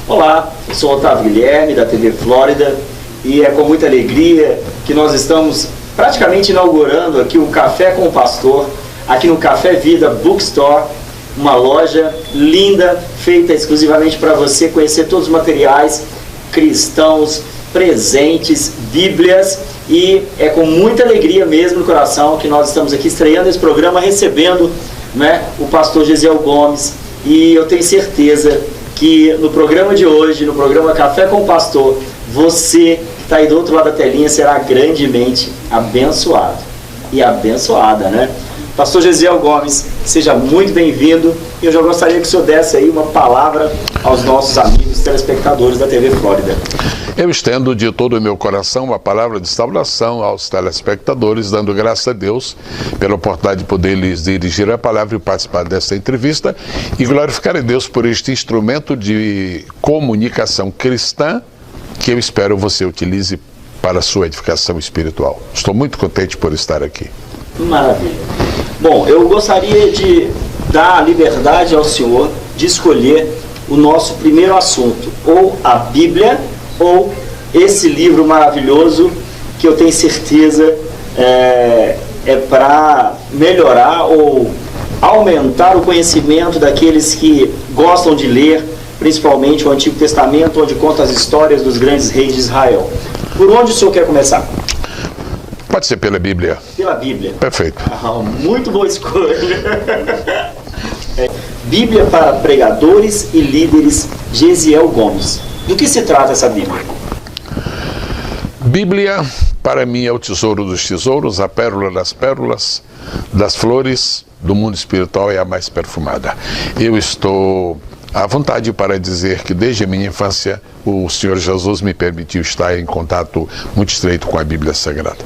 Olá, eu sou Otávio Guilherme, da TV Flórida, e é com muita alegria que nós estamos praticamente inaugurando aqui o Café com o Pastor, aqui no Café Vida Bookstore, uma loja linda, feita exclusivamente para você conhecer todos os materiais cristãos, presentes, bíblias, e é com muita alegria mesmo no coração que nós estamos aqui estreando esse programa, recebendo, né, o pastor Gesiel Gomes, e eu tenho certeza que no programa de hoje, no programa Café com o Pastor, você que está aí do outro lado da telinha será grandemente abençoado e abençoada, né? Pastor Gesiel Gomes, seja muito bem-vindo, e eu já gostaria que o senhor desse aí uma palavra aos nossos amigos telespectadores da TV Flórida. Eu estendo de todo o meu coração uma palavra de salvação aos telespectadores, dando graças a Deus pela oportunidade de poder lhes dirigir a palavra e participar desta entrevista, e glorificar a Deus por este instrumento de comunicação cristã que eu espero você utilize para a sua edificação espiritual. Estou muito contente por estar aqui. Maravilha. Bom, eu gostaria de dar a liberdade ao senhor de escolher o nosso primeiro assunto, ou a Bíblia, ou esse livro maravilhoso que eu tenho certeza é para melhorar ou aumentar o conhecimento daqueles que gostam de ler, principalmente o Antigo Testamento, onde conta as histórias dos grandes reis de Israel. Por onde o senhor quer começar? Pode ser pela Bíblia. Pela Bíblia. Perfeito. Muito boa escolha. Bíblia para pregadores e líderes, Gesiel Gomes. Do que se trata essa Bíblia? Bíblia, para mim, é o tesouro dos tesouros, a pérola das pérolas, das flores do mundo espiritual, é a mais perfumada. Eu estou à vontade para dizer que desde a minha infância o Senhor Jesus me permitiu estar em contato muito estreito com a Bíblia Sagrada.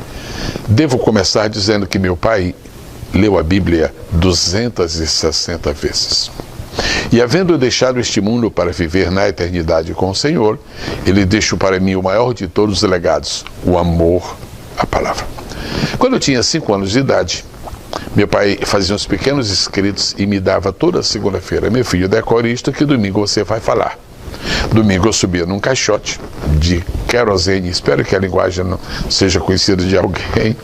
Devo começar dizendo que meu pai leu a Bíblia 260 vezes. E havendo deixado este mundo para viver na eternidade com o Senhor, ele deixou para mim o maior de todos os legados, o amor à palavra. Quando eu tinha 5 anos de idade, meu pai fazia uns pequenos escritos e me dava toda segunda-feira: meu filho, decore isto que domingo você vai falar. Domingo eu subia num caixote de querosene, espero que a linguagem não seja conhecida de alguém,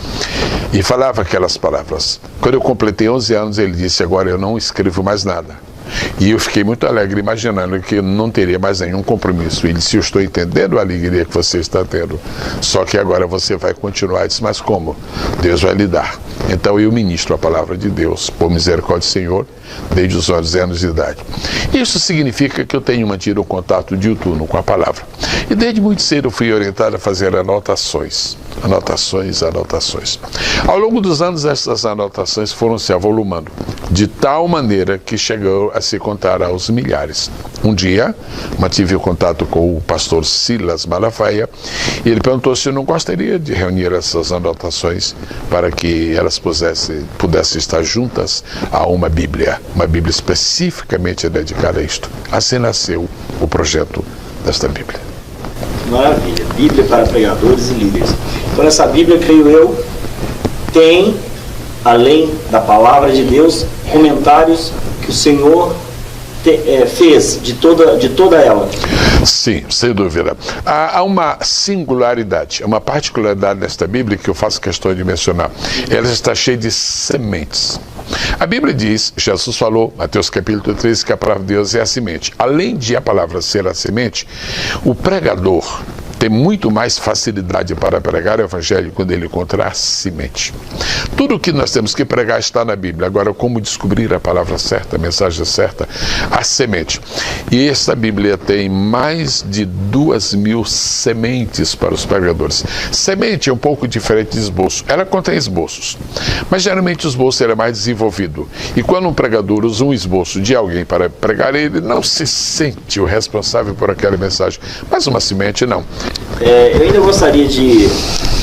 e falava aquelas palavras. Quando eu completei 11 anos, ele disse: agora eu não escrevo mais nada. E eu fiquei muito alegre, imaginando que eu não teria mais nenhum compromisso. Ele disse: eu estou entendendo a alegria que você está tendo, só que agora você vai continuar. Eu disse: mas como? Deus vai lhe dar. Então eu ministro a palavra de Deus, por misericórdia do Senhor, desde os 11 anos de idade. Isso significa que eu tenho mantido um contato diuturno com a palavra. E desde muito cedo eu fui orientado a fazer anotações. Anotações. Ao longo dos anos, essas anotações foram se avolumando, de tal maneira que chegou a se contar aos milhares. Um dia, mantive o contato com o pastor Silas Malafaia, e ele perguntou se eu não gostaria de reunir essas anotações para que elas pudessem estar juntas a uma Bíblia especificamente dedicada a isto. Assim nasceu o projeto desta Bíblia. Maravilha. Bíblia para pregadores e líderes. Então essa Bíblia, creio eu, tem, além da palavra de Deus, comentários que o Senhor fez de toda ela. Sim, sem dúvida. Há uma singularidade, uma particularidade nesta Bíblia que eu faço questão de mencionar. Ela está cheia de sementes. A Bíblia diz, Jesus falou, Mateus capítulo 13, que a palavra de Deus é a semente. Além de a palavra ser a semente, o pregador tem muito mais facilidade para pregar o evangelho quando ele encontrar semente. Tudo o que nós temos que pregar está na Bíblia. Agora, como descobrir a palavra certa, a mensagem certa? A semente. E esta Bíblia tem mais de 2.000 sementes para os pregadores. Semente é um pouco diferente de esboço. Ela contém esboços, mas geralmente o esboço é mais desenvolvido. E quando um pregador usa um esboço de alguém para pregar, ele não se sente o responsável por aquela mensagem. Mas uma semente, não. Eu ainda gostaria de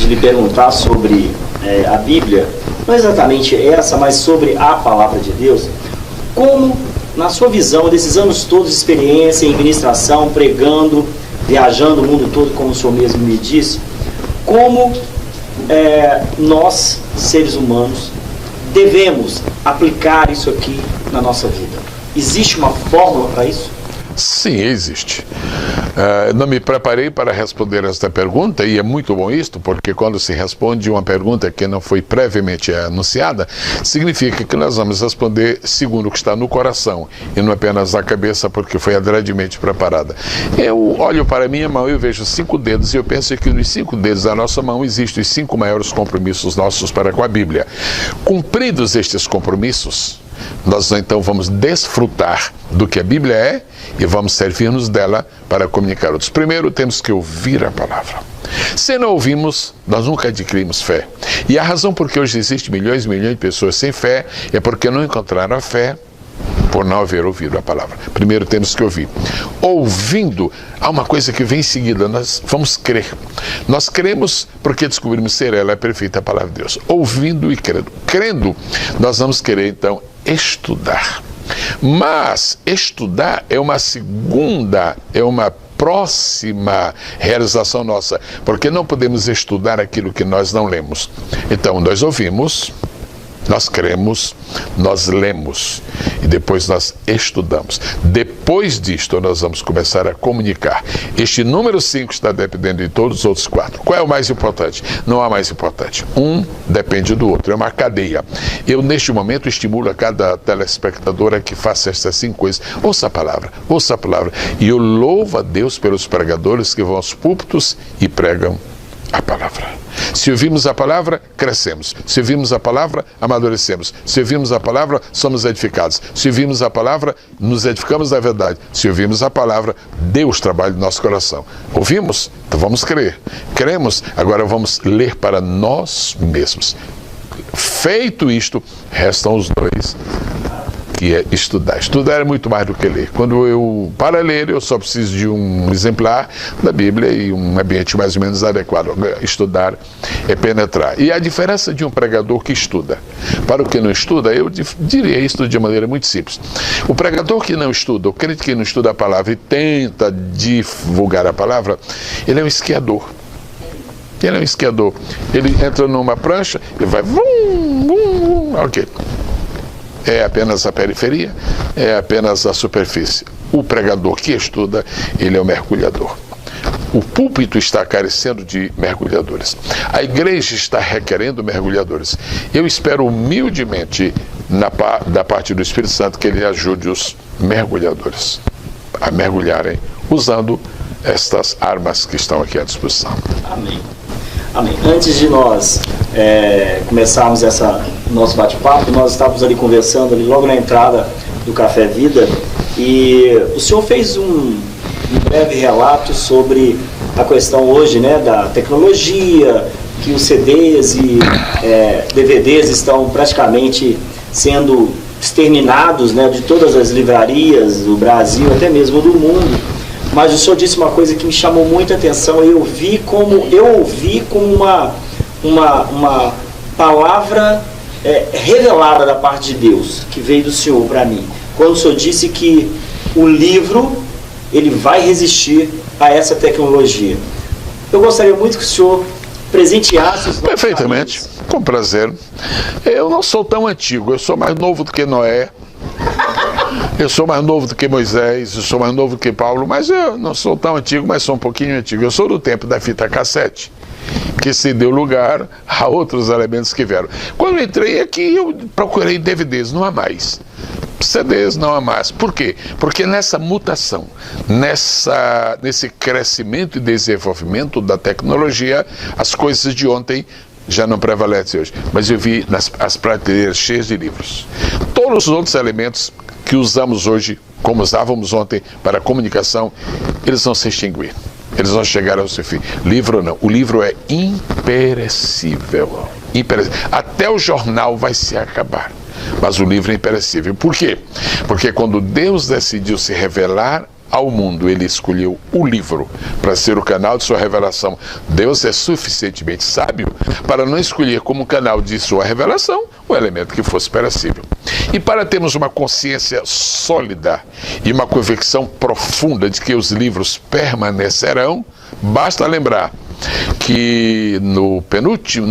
lhe perguntar sobre a Bíblia, não exatamente essa, mas sobre a palavra de Deus. Como, na sua visão, desses anos todos de experiência em ministração, pregando, viajando o mundo todo, como o senhor mesmo me disse, como nós, seres humanos, devemos aplicar isso aqui na nossa vida? Existe uma fórmula para isso? Sim, existe. Não me preparei para responder esta pergunta, e é muito bom isto, porque quando se responde uma pergunta que não foi previamente anunciada, significa que nós vamos responder segundo o que está no coração, e não apenas na cabeça, porque foi adredemente preparada. Eu olho para a minha mão e vejo 5 dedos, e eu penso que nos 5 dedos da nossa mão existem os 5 maiores compromissos nossos para com a Bíblia. Cumpridos estes compromissos, nós então vamos desfrutar do que a Bíblia é e vamos servir-nos dela para comunicar outros. Primeiro, temos que ouvir a palavra. Se não ouvimos, nós nunca adquirimos fé. E a razão por que hoje existem milhões e milhões de pessoas sem fé é porque não encontraram a fé por não haver ouvido a palavra. Primeiro temos que ouvir. Ouvindo, há uma coisa que vem em seguida, nós vamos crer. Nós cremos porque descobrimos ser ela a perfeita palavra de Deus. Ouvindo e crendo. Crendo, nós vamos querer então estudar. Mas estudar é uma próxima realização nossa, porque não podemos estudar aquilo que nós não lemos. Então nós ouvimos, nós cremos, nós lemos e depois nós estudamos. Depois disto, nós vamos começar a comunicar. Este número 5 está dependendo de todos os outros 4. Qual é o mais importante? Não há mais importante. Um depende do outro, é uma cadeia. Eu, neste momento, estimulo a cada telespectador a que faça estas 5 coisas. Ouça a palavra, ouça a palavra. E eu louvo a Deus pelos pregadores que vão aos púlpitos e pregam a palavra. Se ouvimos a palavra, crescemos. Se ouvimos a palavra, amadurecemos. Se ouvimos a palavra, somos edificados. Se ouvimos a palavra, nos edificamos da verdade. Se ouvimos a palavra, Deus trabalha no nosso coração. Ouvimos? Então vamos crer. Cremos? Agora vamos ler para nós mesmos. Feito isto, restam os 2, que é estudar. Estudar é muito mais do que ler. Para ler, eu só preciso de um exemplar da Bíblia e um ambiente mais ou menos adequado. Estudar é penetrar. E a diferença de um pregador que estuda para o que não estuda, eu diria isso de maneira muito simples. O pregador que não estuda, o crente que não estuda a palavra e tenta divulgar a palavra, ele é um esquiador. Ele é um esquiador. Ele entra numa prancha e vai... Ok. É apenas a periferia, é apenas a superfície. O pregador que estuda, ele é o mergulhador. O púlpito está carecendo de mergulhadores. A igreja está requerendo mergulhadores. Eu espero humildemente da parte do Espírito Santo que ele ajude os mergulhadores a mergulharem usando estas armas que estão aqui à disposição. Amém. Amém. Antes de nós começarmos nosso bate-papo, nós estávamos ali conversando ali logo na entrada do Café Vida, e o senhor fez um breve relato sobre a questão hoje, né, da tecnologia, que os CDs e DVDs estão praticamente sendo exterminados, né, de todas as livrarias do Brasil, até mesmo do mundo. Mas o senhor disse uma coisa que me chamou muita atenção, e eu ouvi como uma palavra revelada da parte de Deus, que veio do senhor para mim. Quando o senhor disse que o livro, ele vai resistir a essa tecnologia. Eu gostaria muito que o senhor presenteasse os nossos Perfeitamente, amigos. Com prazer. Eu não sou tão antigo, eu sou mais novo do que Noé. Eu sou mais novo do que Moisés, eu sou mais novo do que Paulo, mas eu não sou tão antigo, mas sou um pouquinho antigo. Eu sou do tempo da fita cassete, que se deu lugar a outros elementos que vieram. Quando eu entrei aqui, eu procurei DVDs, não há mais. CDs não há mais. Por quê? Porque nessa mutação, nesse crescimento e desenvolvimento da tecnologia, as coisas de ontem já não prevalecem hoje. Mas eu vi as prateleiras cheias de livros. Todos os outros elementos que usamos hoje, como usávamos ontem para a comunicação, eles vão se extinguir. Eles vão chegar ao seu fim. Livro não. O livro é imperecível. Até o jornal vai se acabar. Mas o livro é imperecível. Por quê? Porque quando Deus decidiu se revelar ao mundo, ele escolheu o livro para ser o canal de sua revelação. Deus é suficientemente sábio para não escolher como canal de sua revelação o elemento que fosse perecível. E para termos uma consciência sólida e uma convicção profunda de que os livros permanecerão, basta lembrar que no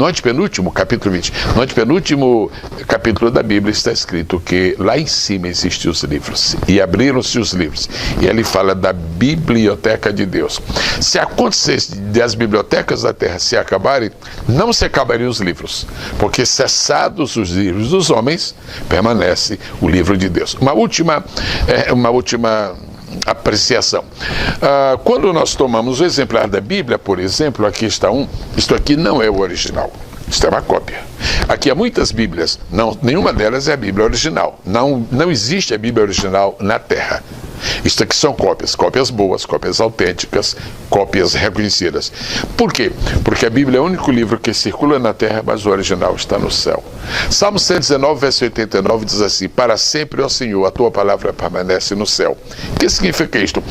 antepenúltimo capítulo 20, no antepenúltimo capítulo da Bíblia está escrito que lá em cima existem os livros, e abriram-se os livros, e ele fala da biblioteca de Deus. Se acontecesse das bibliotecas da terra se acabarem, não se acabariam os livros, porque cessados os livros dos homens, permanece o livro de Deus. Uma última apreciação. Quando nós tomamos o exemplar da Bíblia, por exemplo, aqui está isto aqui não é o original, isto é uma cópia. Aqui há muitas Bíblias, nenhuma delas é a Bíblia original. Não existe a Bíblia original na Terra. Isto aqui são cópias boas, cópias autênticas, cópias reconhecidas. Por quê? Porque a Bíblia é o único livro que circula na terra, mas o original está no céu. Salmo 119, verso 89 diz assim: para sempre, ó Senhor, a tua palavra permanece no céu. O que significa isto?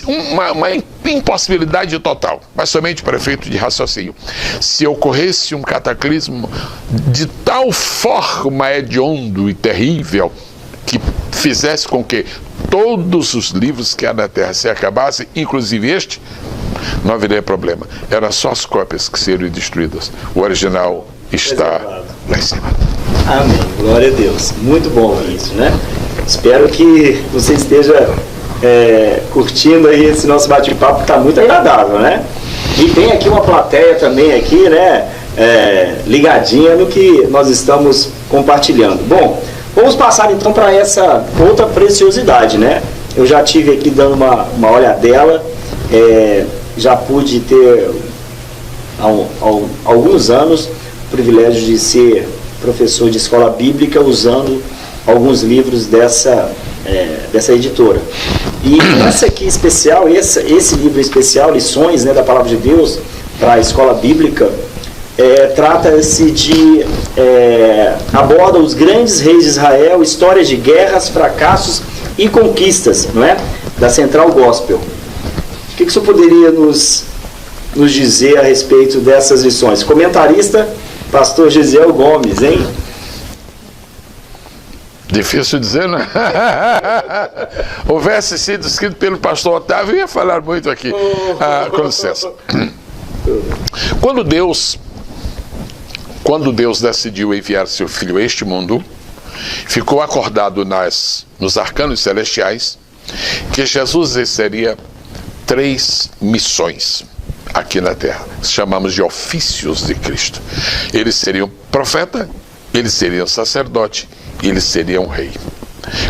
Uma impossibilidade total, mas somente para efeito de raciocínio. Se ocorresse um cataclismo de tal forma hediondo e terrível, que fizesse com que todos os livros que há na Terra se acabassem, inclusive este, não haveria problema. Eram só as cópias que seriam destruídas. O original está lá em cima. Amém. Glória a Deus. Muito bom isso, né? Espero que você esteja curtindo aí esse nosso bate-papo, que está muito agradável, né? E tem aqui uma plateia também aqui, né? Ligadinha no que nós estamos compartilhando. Bom, vamos passar então para essa outra preciosidade, né? Eu já tive aqui dando uma olhadela, já pude ter há alguns anos o privilégio de ser professor de escola bíblica usando alguns livros dessa editora. E essa aqui especial, esse livro especial, Lições, né, da Palavra de Deus para a Escola Bíblica, trata-se de aborda os grandes reis de Israel, histórias de guerras, fracassos e conquistas, não é? Da Central Gospel. O que o senhor poderia nos dizer a respeito dessas lições? Comentarista, pastor Gisiel Gomes, hein? Difícil dizer, né? Houvesse sido escrito pelo pastor Otávio, eu ia falar muito aqui. Com licença. Quando Deus decidiu enviar seu Filho a este mundo, ficou acordado nos arcanos celestiais que Jesus exerceria 3 missões aqui na terra. Chamamos de ofícios de Cristo. Ele seria um profeta, ele seria um sacerdote e ele seria um rei.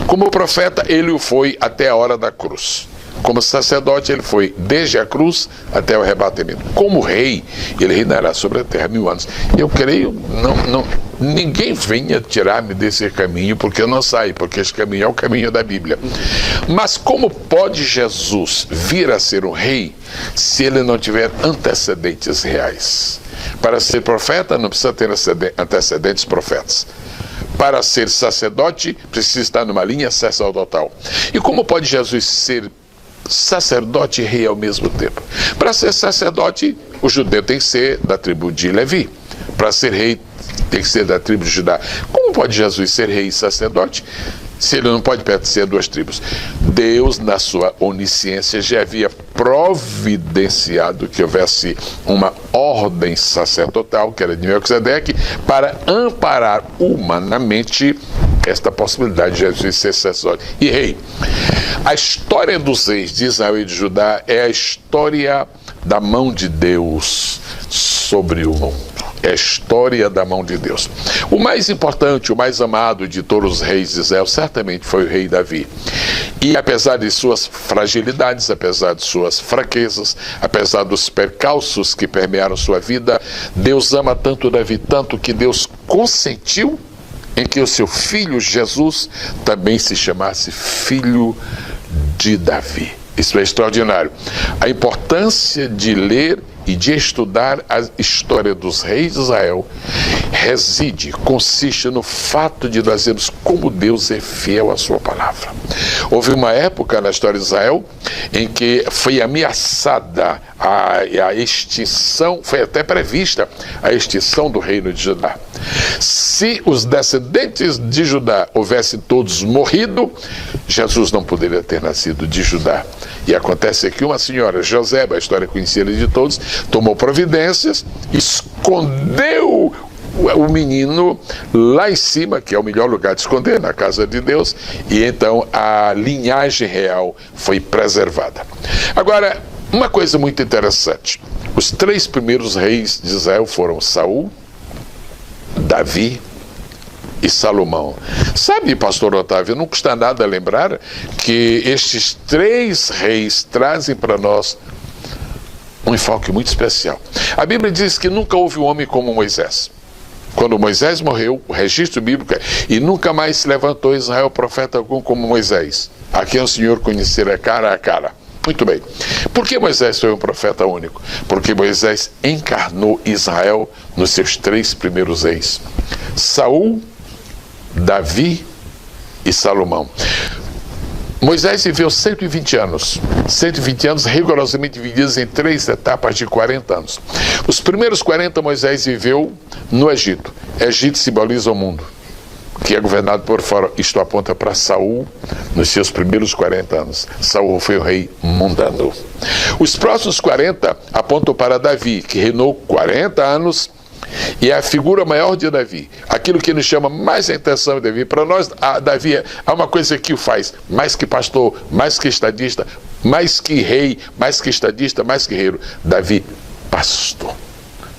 Como profeta, ele o foi até a hora da cruz. Como sacerdote, ele foi desde a cruz até o arrebatamento. Como rei, ele reinará sobre a terra 1000 anos. Eu creio, ninguém venha tirar-me desse caminho, porque eu não saio, porque esse caminho é o caminho da Bíblia. Mas como pode Jesus vir a ser um rei se ele não tiver antecedentes reais? Para ser profeta, não precisa ter antecedentes profetas. Para ser sacerdote, precisa estar numa linha sacerdotal. E como pode Jesus ser sacerdote e rei ao mesmo tempo? Para ser sacerdote, o judeu tem que ser da tribo de Levi. Para ser rei, tem que ser da tribo de Judá. Como pode Jesus ser rei e sacerdote se ele não pode pertencer a 2 tribos? Deus, na sua onisciência, já havia providenciado que houvesse uma ordem sacerdotal, que era de Melquisedeque, para amparar humanamente esta possibilidade de Jesus ser sacerdote e rei. A história dos reis de Israel e de Judá é a história da mão de Deus sobre o mundo. É a história da mão de Deus. O mais importante, o mais amado de todos os reis de Israel certamente foi o rei Davi. E apesar de suas fragilidades, apesar de suas fraquezas, apesar dos percalços que permearam sua vida, Deus ama tanto Davi, tanto que Deus consentiu em que o seu filho Jesus também se chamasse filho de Davi. Isso é extraordinário. A importância de ler e de estudar a história dos reis de Israel consiste no fato de nós vermos como Deus é fiel à sua palavra. Houve uma época na história de Israel em que foi ameaçada a extinção, foi até prevista a extinção do reino de Judá. Se os descendentes de Judá houvessem todos morrido, Jesus não poderia ter nascido de Judá. E acontece que uma senhora, José, a história conhecida de todos, tomou providências, escondeu o menino lá em cima, que é o melhor lugar de esconder, na casa de Deus, e então a linhagem real foi preservada. Agora, uma coisa muito interessante, os 3 primeiros reis de Israel foram Saul, Davi e Salomão. Sabe, pastor Otávio, não custa nada lembrar que estes 3 reis trazem para nós um enfoque muito especial. A Bíblia diz que nunca houve um homem como Moisés. Quando Moisés morreu, o registro bíblico é: e nunca mais se levantou Israel profeta algum como Moisés, a quem o Senhor conhecerá cara a cara. Muito bem. Por que Moisés foi um profeta único? Porque Moisés encarnou Israel nos seus 3 primeiros reis: Saul, Davi e Salomão. Moisés viveu 120 anos. 120 anos rigorosamente divididos em 3 etapas de 40 anos. Os primeiros 40 Moisés viveu no Egito. Egito simboliza o mundo, que é governado por Faraó. Isto aponta para Saul nos seus primeiros 40 anos. Saul foi o rei mundano. Os próximos 40 apontam para Davi, que reinou 40 anos e é a figura maior de Davi. Aquilo que nos chama mais a atenção de Davi. Para nós, Davi há uma coisa que o faz: mais que pastor, mais que estadista, mais que rei, mais que estadista, mais que guerreiro. Davi, pastor.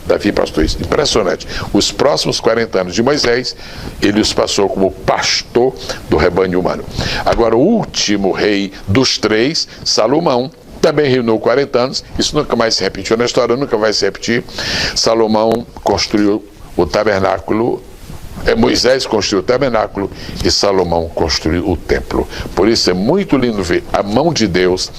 Davi pastor, isso, impressionante. Os próximos 40 anos de Moisés, ele os passou como pastor do rebanho humano. Agora, o último rei dos 3, Salomão, também reinou 40 anos, isso nunca mais se repetiu na história, nunca vai se repetir. Salomão construiu o tabernáculo, Moisés construiu o tabernáculo e Salomão construiu o templo. Por isso é muito lindo ver a mão de Deus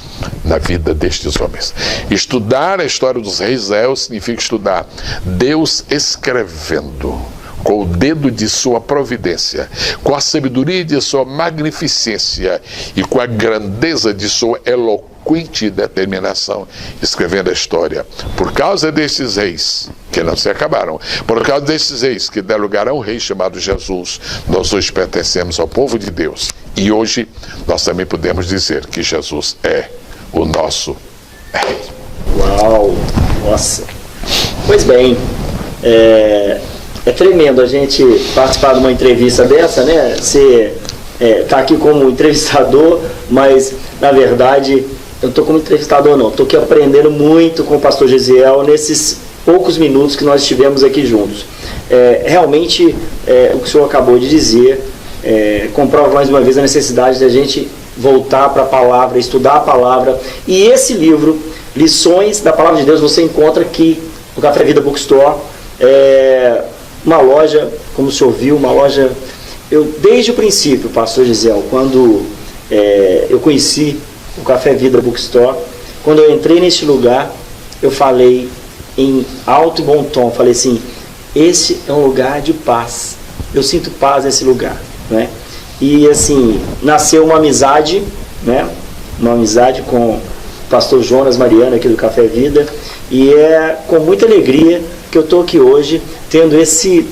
na vida destes homens. Estudar a história dos reis de Israel significa estudar Deus escrevendo com o dedo de sua providência, com a sabedoria de sua magnificência e com a grandeza de sua eloquente determinação, escrevendo a história. Por causa destes reis, que não se acabaram, por causa destes reis que deram lugar a um rei chamado Jesus, nós hoje pertencemos ao povo de Deus. E hoje nós também podemos dizer que Jesus é o nosso rei. Uau! Nossa! Pois bem, é tremendo a gente participar de uma entrevista dessa, né? Você está aqui como entrevistador, mas na verdade eu não estou como entrevistador não, estou aqui aprendendo muito com o pastor Gesiel nesses poucos minutos que nós estivemos aqui juntos. Realmente o que o senhor acabou de dizer comprova mais uma vez a necessidade de a gente voltar para a palavra, estudar a palavra. E esse livro, Lições da Palavra de Deus, você encontra aqui no Café Vida Bookstore. Uma loja, como o senhor viu, uma loja... desde o princípio, pastor Gisel, quando eu conheci o Café Vida Bookstore, quando eu entrei neste lugar, eu falei em alto e bom tom, falei assim: esse é um lugar de paz, eu sinto paz nesse lugar, né? E assim, nasceu uma amizade, né? Uma amizade com o pastor Jonas Mariano aqui do Café Vida, e é com muita alegria que eu estou aqui hoje, tendo esse,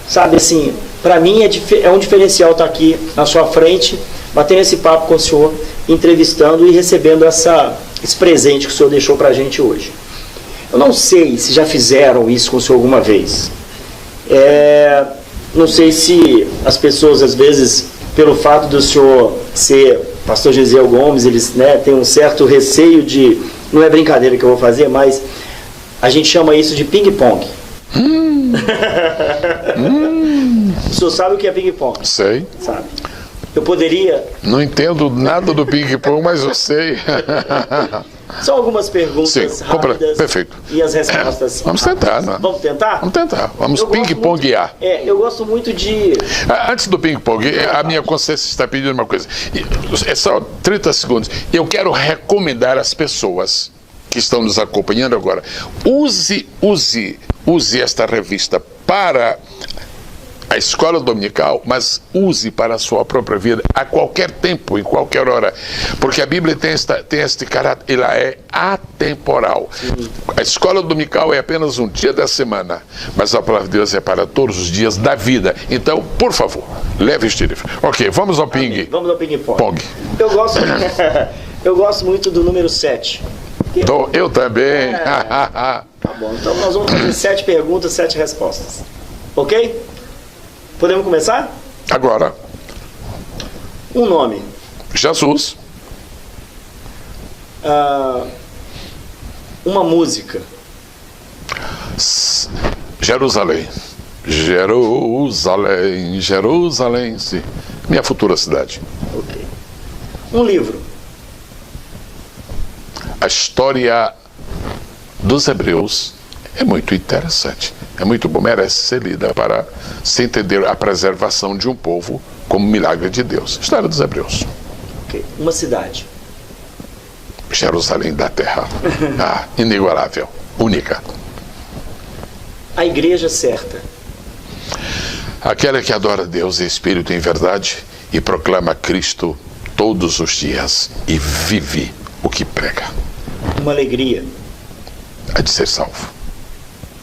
sabe assim, para mim é um diferencial estar aqui na sua frente, batendo esse papo com o senhor, entrevistando e recebendo esse presente que o senhor deixou para a gente hoje. Eu não sei se já fizeram isso com o senhor alguma vez. Não sei se as pessoas, às vezes, pelo fato do senhor ser pastor Gesiel Gomes, eles, né, têm um certo receio de... Não é brincadeira que eu vou fazer, mas a gente chama isso de ping-pong. O senhor sabe o que é ping-pong? Sei. Sabe? Eu poderia... Não entendo nada do ping-pong, mas eu sei. São algumas perguntas rápidas. Perfeito. E as respostas. Vamos tentar, né? Vamos tentar? Vamos tentar. Vamos ping-ponguear. Eu gosto muito de... Antes do ping-pong, a minha consciência está pedindo uma coisa. É só 30 segundos. Eu quero recomendar às pessoas que estão nos acompanhando agora, use esta revista para a escola dominical, mas use para a sua própria vida, a qualquer tempo, em qualquer hora. Porque a Bíblia tem este caráter, ela é atemporal. A escola dominical é apenas um dia da semana, mas a palavra de Deus é para todos os dias da vida. Então, por favor, leve este livro. Ok, vamos ao ping. Vamos ao ping-pong. Pong. Eu gosto muito do número 7. Eu também. Tá bom, então nós vamos fazer 7 perguntas, 7 respostas. Ok? Podemos começar? Agora. Um nome. Jesus. Uma música. Jerusalém. Jerusalém, Jerusalém, sim. Minha futura cidade. Ok. Um livro. A história dos Hebreus é muito interessante. É muito bom, merece ser lida para se entender a preservação de um povo como milagre de Deus. História dos Hebreus. Ok. Uma cidade. Jerusalém da Terra. Inigualável, única. A igreja certa. Aquela que adora Deus em espírito e em verdade e proclama Cristo todos os dias e vive o que prega. Uma alegria. A de ser salvo.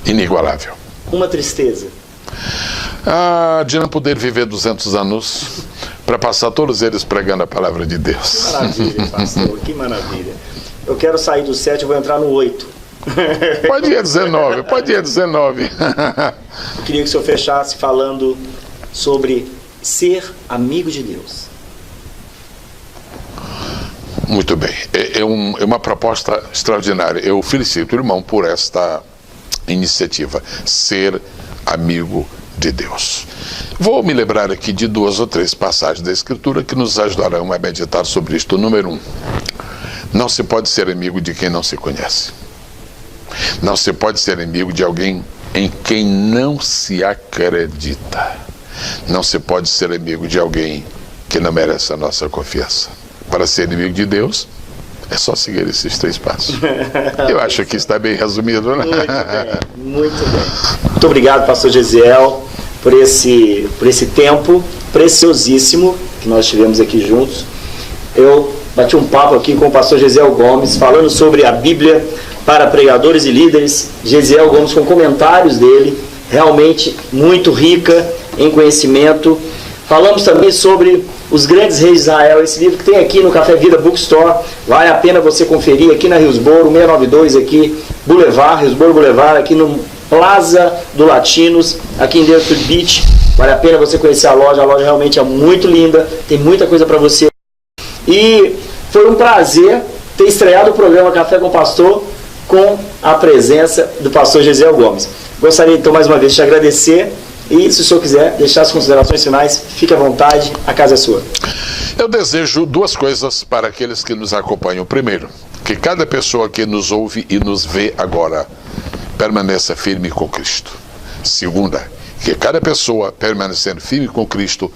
Inigualável. Uma tristeza. De não poder viver 200 anos para passar todos eles pregando a palavra de Deus. Que maravilha, pastor, que maravilha. Eu quero sair do 7, eu vou entrar no 8. Pode ir 19, pode ir 19. Eu queria que o senhor fechasse falando sobre ser amigo de Deus. Muito bem, é uma proposta extraordinária. Eu felicito o irmão por esta iniciativa, ser amigo de Deus. Vou me lembrar aqui de 2 ou 3 passagens da Escritura que nos ajudarão a meditar sobre isto. Número 1, não se pode ser amigo de quem não se conhece. Não se pode ser amigo de alguém em quem não se acredita. Não se pode ser amigo de alguém que não merece a nossa confiança. Para ser inimigo de Deus, é só seguir esses 3 passos. Eu acho que está bem resumido, né? Muito bem, muito bem. Muito obrigado, pastor Gesiel, por esse tempo preciosíssimo que nós tivemos aqui juntos. Eu bati um papo aqui com o pastor Gesiel Gomes, falando sobre a Bíblia para pregadores e líderes. Gesiel Gomes com comentários dele, realmente muito rica em conhecimento. Falamos também sobre os grandes reis de Israel, esse livro que tem aqui no Café Vida Bookstore, vale a pena você conferir aqui na Hillsboro, 692 aqui, Boulevard, Hillsboro Boulevard, aqui no Plaza do Latinos, aqui em Deerfield Beach, vale a pena você conhecer a loja realmente é muito linda, tem muita coisa para você. E foi um prazer ter estreado o programa Café com o Pastor com a presença do pastor Gesiel Gomes. Gostaria então mais uma vez de te agradecer. E se o senhor quiser deixar as considerações finais, fique à vontade, a casa é sua. Eu desejo 2 coisas para aqueles que nos acompanham. Primeiro, que cada pessoa que nos ouve e nos vê agora permaneça firme com Cristo. Segunda, que cada pessoa permanecendo firme com Cristo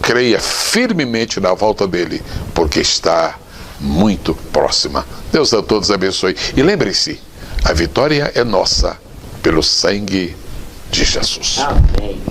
creia firmemente na volta dele, porque está muito próxima. Deus a todos abençoe. E lembre-se, a vitória é nossa pelo sangue de Jesus. Amém.